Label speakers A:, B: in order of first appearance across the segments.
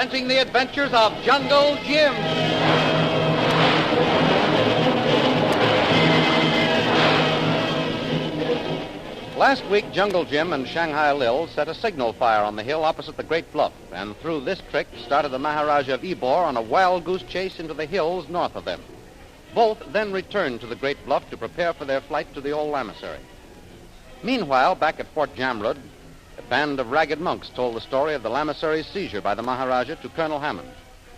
A: presenting the adventures of Jungle Jim. Last week, Jungle Jim and Shanghai Lil set a signal fire on the hill opposite the Great Bluff, and through this trick started the Maharaja of Ybor on a wild goose chase into the hills north of them. Both then returned to the Great Bluff to prepare for their flight to the old lamasery. Meanwhile, back at Fort Jamrud, a band of ragged monks told the story of the lamasery's seizure by the Maharaja to Colonel Hammond.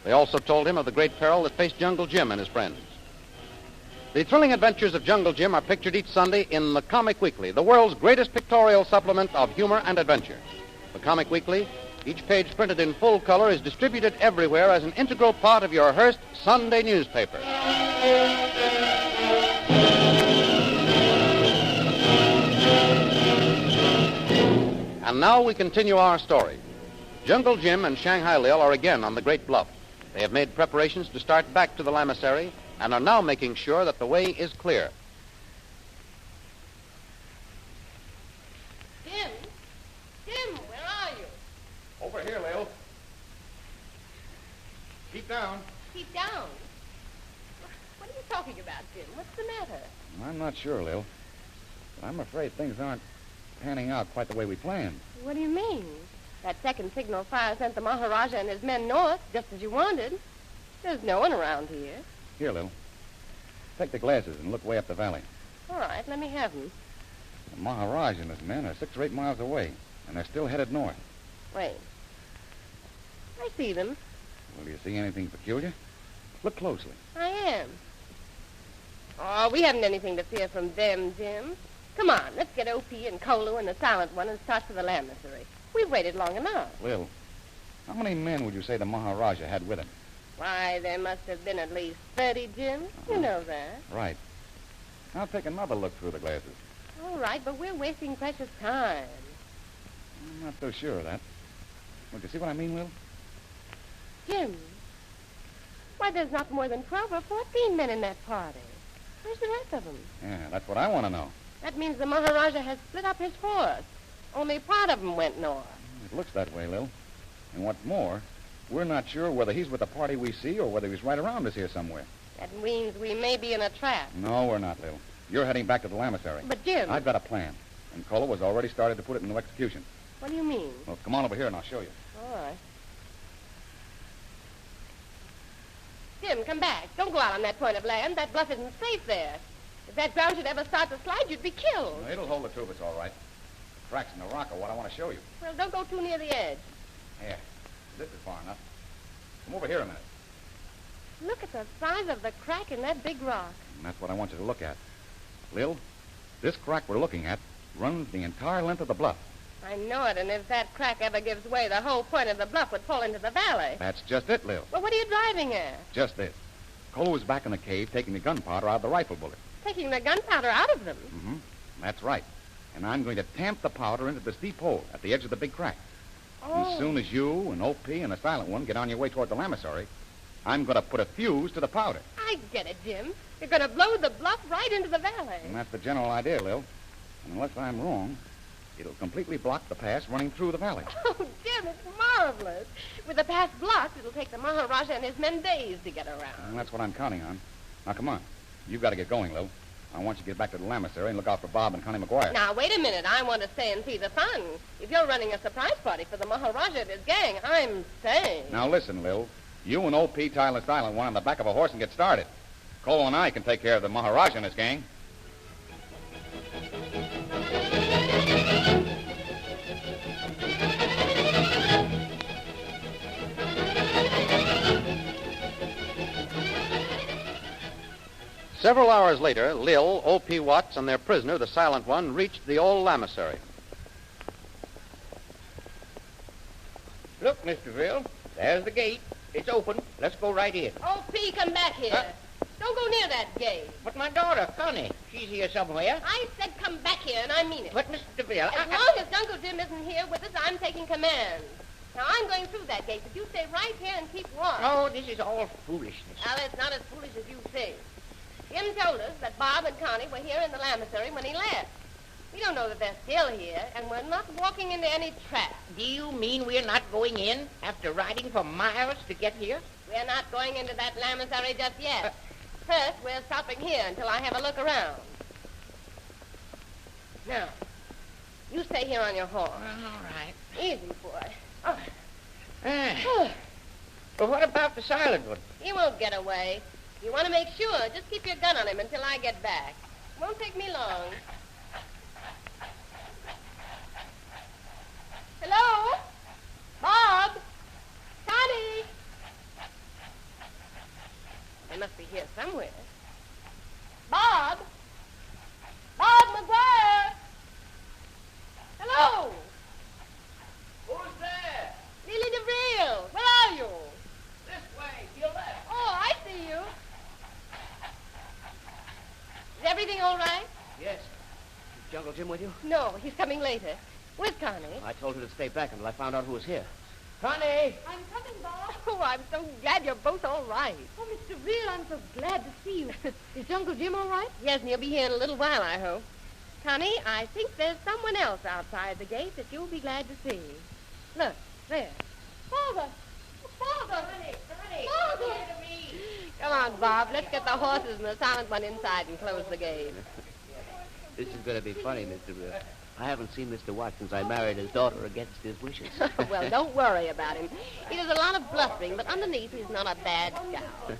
A: They also told him of the great peril that faced Jungle Jim and his friends. The thrilling adventures of Jungle Jim are pictured each Sunday in the Comic Weekly, the world's greatest pictorial supplement of humor and adventure. The Comic Weekly, each page printed in full color, is distributed everywhere as an integral part of your Hearst Sunday newspaper. And now we continue our story. Jungle Jim and Shanghai Lil are again on the Great Bluff. They have made preparations to start back to the lamasery and are now making sure that the way is clear.
B: Jim, where are you?
C: Over here, Lil. Keep down.
B: Keep down. What are you talking about, Jim? What's the matter?
C: I'm not sure, Lil. But I'm afraid things aren't panning out quite the way we planned.
B: What do you mean? That second signal fire sent the Maharaja and his men north, just as you wanted. There's no one around here.
C: Here, Lil. Take the glasses and look way up the valley.
B: All right, let me have them.
C: The Maharaja and his men are 6 or 8 miles away, and they're still headed north.
B: Wait. I see them.
C: Well, do you see anything peculiar? Look closely.
B: I am. Oh, we haven't anything to fear from them, Jim. Come on, let's get O.P. and Kolu and the Silent One and start for the lamasery. We've waited long enough.
C: Lil, how many men would you say the Maharaja had with him?
B: Why, there must have been at least 30, Jim. You know that.
C: Right. I'll take another look through the glasses.
B: All right, but we're wasting precious time.
C: I'm not so sure of that. Well, do you see what I mean, Lil?
B: Jim, why, there's not more than 12 or 14 men in that party. Where's the rest of them?
C: Yeah, that's what I want to know.
B: That means the Maharaja has split up his force. Only part of them went north.
C: It looks that way, Lil. And what's more, we're not sure whether he's with the party we see or whether he's right around us here somewhere.
B: That means we may be in a trap.
C: No, we're not, Lil. You're heading back to the lamasery.
B: But, Jim...
C: I've got a plan, and Kolu has already started to put it into execution.
B: What do you mean?
C: Well, come on over here and I'll show you.
B: All right. Jim, come back. Don't go out on that point of land. That bluff isn't safe there. If that ground should ever start to slide, you'd be killed.
C: It'll hold the two of us all right. The cracks in the rock are what I want to show you.
B: Well, don't go too near the edge.
C: Here. This is far enough. Come over here a minute.
B: Look at the size of the crack in that big rock.
C: And that's what I want you to look at. Lil, this crack we're looking at runs the entire length of the bluff.
B: I know it, and if that crack ever gives way, the whole point of the bluff would fall into the valley.
C: That's just it, Lil.
B: Well, what are you driving at?
C: Just this. Kolu was back in the cave taking the gunpowder out of the rifle bullets.
B: Taking the gunpowder out of them?
C: Mm-hmm. That's right. And I'm going to tamp the powder into the steep hole at the edge of the big crack.
B: Oh.
C: As soon as you and O.P. and the Silent One get on your way toward the lamasery, I'm going to put a fuse to the powder.
B: I get it, Jim. You're going to blow the bluff right into the valley.
C: And that's the general idea, Lil. And unless I'm wrong, it'll completely block the pass running through the valley.
B: Oh, Jim, it's marvelous. With the pass blocked, it'll take the Maharaja and his men days to get around.
C: And that's what I'm counting on. Now, come on. You've got to get going, Lil. I want you to get back to the lamasery and look out for Bob and Connie McGuire.
B: Now, wait a minute. I want to stay and see the fun. If you're running a surprise party for the Maharaja and his gang, I'm staying.
C: Now, listen, Lil. You and O.P. tie the Silent One on the back of a horse and get started. Kolu and I can take care of the Maharaja and his gang.
A: Several hours later, Lil, O.P. Watts, and their prisoner, the Silent One, reached the old lamasery.
D: Look, Mr. Drill, there's the gate. It's open. Let's go right in.
B: O.P., come back here.
D: Huh?
B: Don't go near that gate.
D: But my daughter, Connie, she's here somewhere.
B: I said come back here, and I mean it.
D: But, Mr. DeVille,
B: As long as Jungle Jim isn't here with us, I'm taking command. Now, I'm going through that gate, but you stay right here and keep watch.
D: Oh, this is all foolishness.
B: Well, it's not as foolish as you say. Jim told us that Bob and Connie were here in the lamasery when he left. We don't know that they're still here, and we're not walking into any trap.
D: Do you mean we're not going in after riding for miles to get here?
B: We're not going into that lamasery just yet. First, we're stopping here until I have a look around. Now, you stay here on your horse.
D: All right.
B: Easy, boy.
D: But what about the silent one?
B: He won't get away. You want to make sure, just keep your gun on him until I get back. Won't take me long. Hello? Bob? Connie? They must be here somewhere. Bob? Bob McGuire? Hello?
D: Who's there?
B: Lily DeVille, where are you?
D: This way, to your left.
B: Oh, I see you. Is everything all right?
E: Yes. Is Jungle Jim with you?
B: No, he's coming later. With Connie.
E: I told her to stay back until I found out who was here.
D: Connie!
B: I'm coming, Bob. Oh, I'm so glad you're both all right.
F: Oh, Mr. Real, I'm so glad to see you. Is Jungle Jim all right?
B: Yes, and he'll be here in a little while, I hope. Connie, I think there's someone else outside the gate that you'll be glad to see. Look, there.
F: Father! Father!
D: Connie!
F: Father!
D: Come here to me.
B: Come on, Bob. Let's get the horses and the silent one inside and close the gate.
E: This is going to be funny, Mr. Real. I haven't seen Mr. Watt since I married his daughter against his wishes.
B: Well, don't worry about him. He does a lot of blustering, but underneath he's not a bad scout.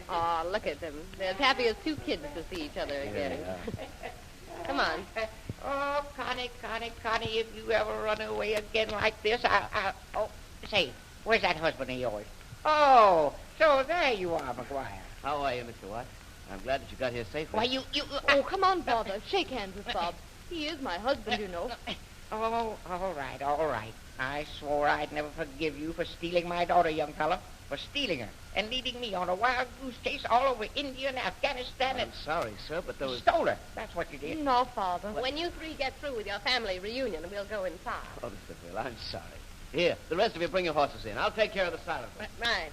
B: Oh, look at them. They're as happy as two kids to see each other again. Come on.
D: Oh, Connie, if you ever run away again like this, I'll... Oh, say, where's that husband of yours? Oh, so there you are, McGuire.
E: How are you, Mr. Watt? I'm glad that you got here safely.
D: Why, you...
F: Oh, come on, Father. Shake hands with Bob. He is my husband, you know.
D: Oh, all right. I swore I'd never forgive you for stealing my daughter, young fella. For stealing her and leading me on a wild goose chase all over India and Afghanistan
E: I'm sorry, sir, but there was...
D: Stole her. That's what you did.
F: No, Father.
B: When you three get through with your family reunion, we'll go inside.
E: Oh, Mr. Bill, I'm sorry. Here, the rest of you bring your horses in. I'll take care of the silent one.
B: Right.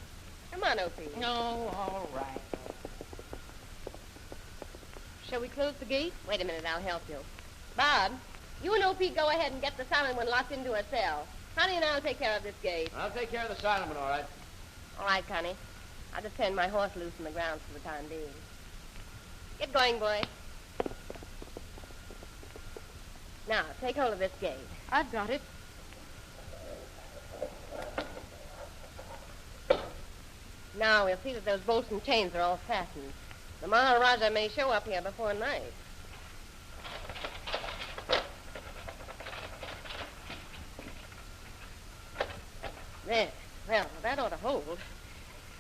B: Come on, Opie.
D: No, all right.
B: Shall we close the gate? Wait a minute, I'll help you. Bob, you and O.P. go ahead and get the silent one locked into a cell. Connie and I'll take care of this gate.
E: I'll take care of the silent one, all right.
B: All right, Connie. I'll just turn my horse loose in the grounds for the time being. Get going, boy. Now, take hold of this gate.
F: I've got it.
B: Now, we'll see that those bolts and chains are all fastened. The Maharaja may show up here before night. There. Well, that ought to hold.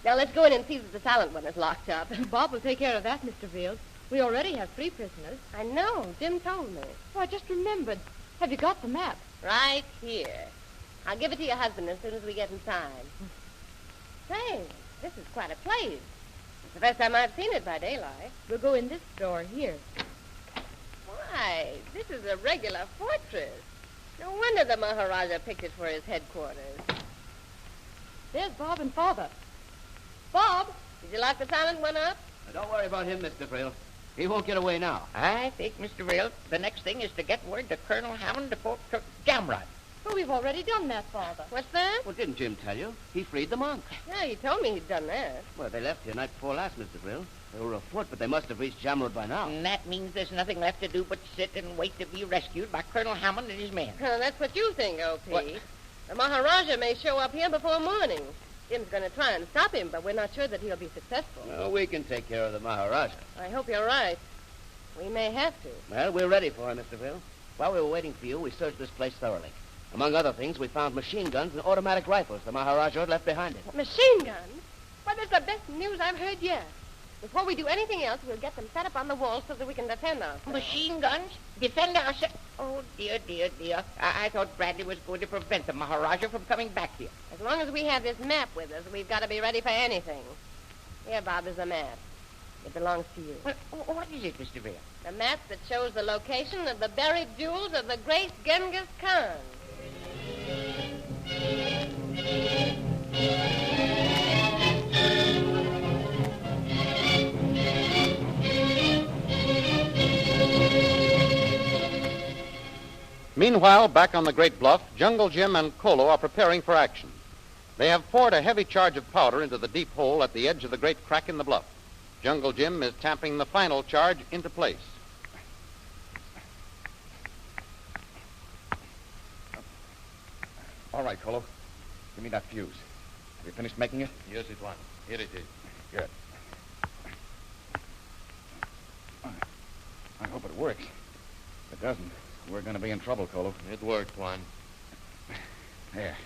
B: Now, let's go in and see that the silent one is locked up.
F: Bob will take care of that, Mr. Real. We already have 3 prisoners.
B: I know. Jim told me.
F: Oh, I just remembered. Have you got the map?
B: Right here. I'll give it to your husband as soon as we get inside. Say, this is quite a place. It's the first time I've seen it by daylight.
F: We'll go in this door here.
B: Why, this is a regular fortress. No wonder the Maharaja picked it for his headquarters.
F: There's Bob and Father. Bob!
B: Did you lock the silent one up?
E: Now, don't worry about him, Mr. Frill. He won't get away now.
D: I think, Mr. Real, the next thing is to get word to Colonel Hammond to Fort Jamrod.
F: Well, we've already done that, Father.
B: What's that?
E: Well, didn't Jim tell you? He freed the monk.
B: Yeah, he told me he'd done that.
E: Well, they left here night before last, Mr. Frill. They were afoot, but they must have reached Jamrod by now.
D: And that means there's nothing left to do but sit and wait to be rescued by Colonel Hammond and his men.
B: That's what you think, O.P.
D: What?
B: The Maharaja may show up here before morning. Jim's going to try and stop him, but we're not sure that he'll be successful.
E: Well, we can take care of the Maharaja.
B: I hope you're right. We may have to.
E: Well, we're ready for him, Mr. Frill. While we were waiting for you, we searched this place thoroughly. Among other things, we found machine guns and automatic rifles the Maharaja had left behind him.
B: Machine guns? Why, that's the best news I've heard yet. Before we do anything else, we'll get them set up on the wall so that we can defend ourselves.
D: Machine guns? Defend ourselves? Oh, dear. I thought Bradley was going to prevent the Maharaja from coming back here.
B: As long as we have this map with us, we've got to be ready for anything. Here, Bob, is the map. It belongs to you.
D: Well, what is it, Mr. Real?
B: The map that shows the location of the buried jewels of the great Genghis Khan.
A: Meanwhile, back on the Great Bluff, Jungle Jim and Kolu are preparing for action. They have poured a heavy charge of powder into the deep hole at the edge of the great crack in the bluff. Jungle Jim is tamping the final charge into place.
C: All right, Kolu. Give me that fuse. Have you finished making it?
G: Yes, it won. Here it is.
C: Good. I hope it works. If it doesn't, we're going to be in trouble, Kolu.
G: It worked, Juan.
C: There.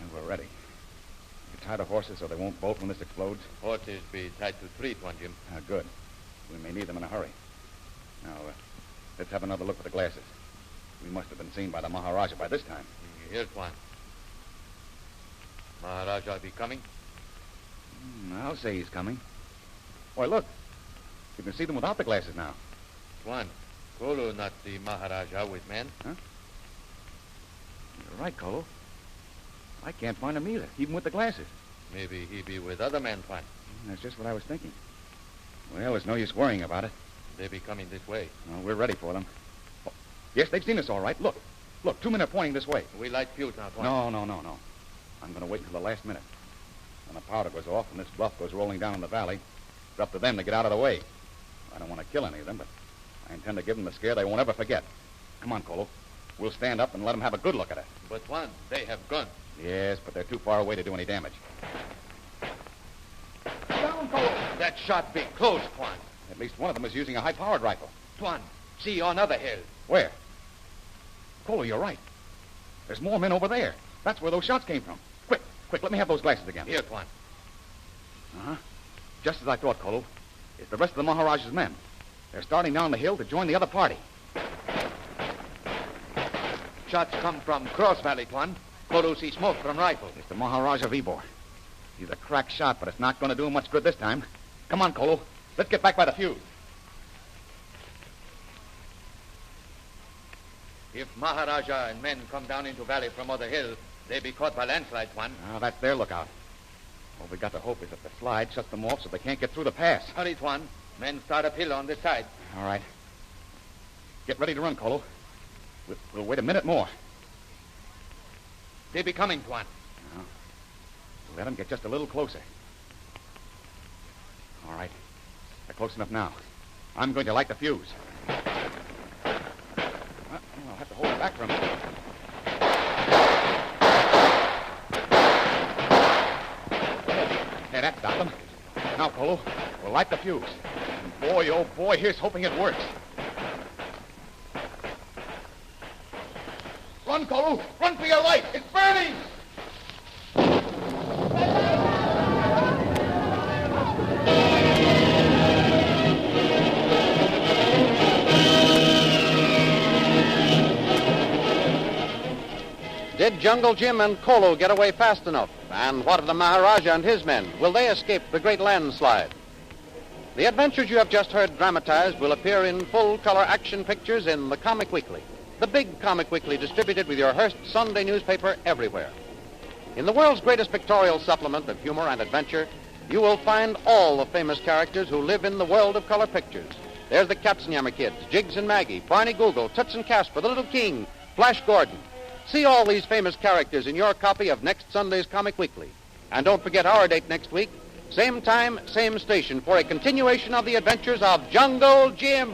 C: And we're ready. You tie the horses so they won't bolt when this explodes?
G: Horses be tied to treat, Juan Jim.
C: Good. We may need them in a hurry. Now, let's have another look at the glasses. We must have been seen by the Maharaja by this time.
G: Here's Juan. Maharaja be coming?
C: I'll say he's coming. Why, look. You can see them without the glasses now.
G: Juan, Kolu not the Maharaja with men.
C: Huh? You're right, Kolu. I can't find him either, even with the glasses.
G: Maybe he be with other men, Juan.
C: That's just what I was thinking. Well, there's no use worrying about it.
G: They be coming this way.
C: Well, we're ready for them. Oh, yes, they've seen us all right. Look. Look, 2 men are pointing this way.
G: We light fuse now, Juan.
C: No. I'm going to wait until the last minute. When the powder goes off and this bluff goes rolling down in the valley, it's up to them to get out of the way. I don't want to kill any of them, but I intend to give them a scare they won't ever forget. Come on, Kolu. We'll stand up and let them have a good look at it.
G: But, Juan, they have guns.
C: Yes, but they're too far away to do any damage. Down, Kolu!
G: That shot be close, Juan.
C: At least one of them is using a high-powered rifle.
G: Juan, see on other hill.
C: Where? Kolu, you're right. There's more men over there. That's where those shots came from. Quick, let me have those glasses again.
G: Here, Juan.
C: Uh-huh. Just as I thought, Kolu. It's the rest of the Maharaja's men. They're starting down the hill to join the other party.
G: Shots come from Cross Valley, Juan. Kolu see smoke from rifle.
C: It's the Maharaja of Ybor. He's a crack shot, but it's not going to do him much good this time. Come on, Kolu. Let's get back by the fuse.
G: If Maharaja and men come down into valley from other hill, they be caught by landslide, Juan.
C: Now, that's their lookout. All we got to hope is that the slide shuts them off so they can't get through the pass.
G: Hurry, Juan. Men start uphill on this side.
C: All right. Get ready to run, Kolu. We'll wait a minute more.
G: They be coming, Juan.
C: Now, let them get just a little closer. All right. They're close enough now. I'm going to light the fuse. I'll have to hold it back for a minute. There, that stopped them. Now, Kolu, we'll light the fuse. And boy, oh boy, here's hoping it works. Run, Kolu! Run for your life! It's burning!
A: Did Jungle Jim and Kolu get away fast enough? And what of the Maharaja and his men? Will they escape the great landslide? The adventures you have just heard dramatized will appear in full-color action pictures in the Comic Weekly, the big Comic Weekly distributed with your Hearst Sunday newspaper everywhere. In the world's greatest pictorial supplement of humor and adventure, you will find all the famous characters who live in the world of color pictures. There's the Katzenjammer Kids, Jiggs and Maggie, Barney Google, Toots and Casper, the Little King, Flash Gordon. See all these famous characters in your copy of next Sunday's Comic Weekly. And don't forget our date next week, same time, same station, for a continuation of the adventures of Jungle Jim.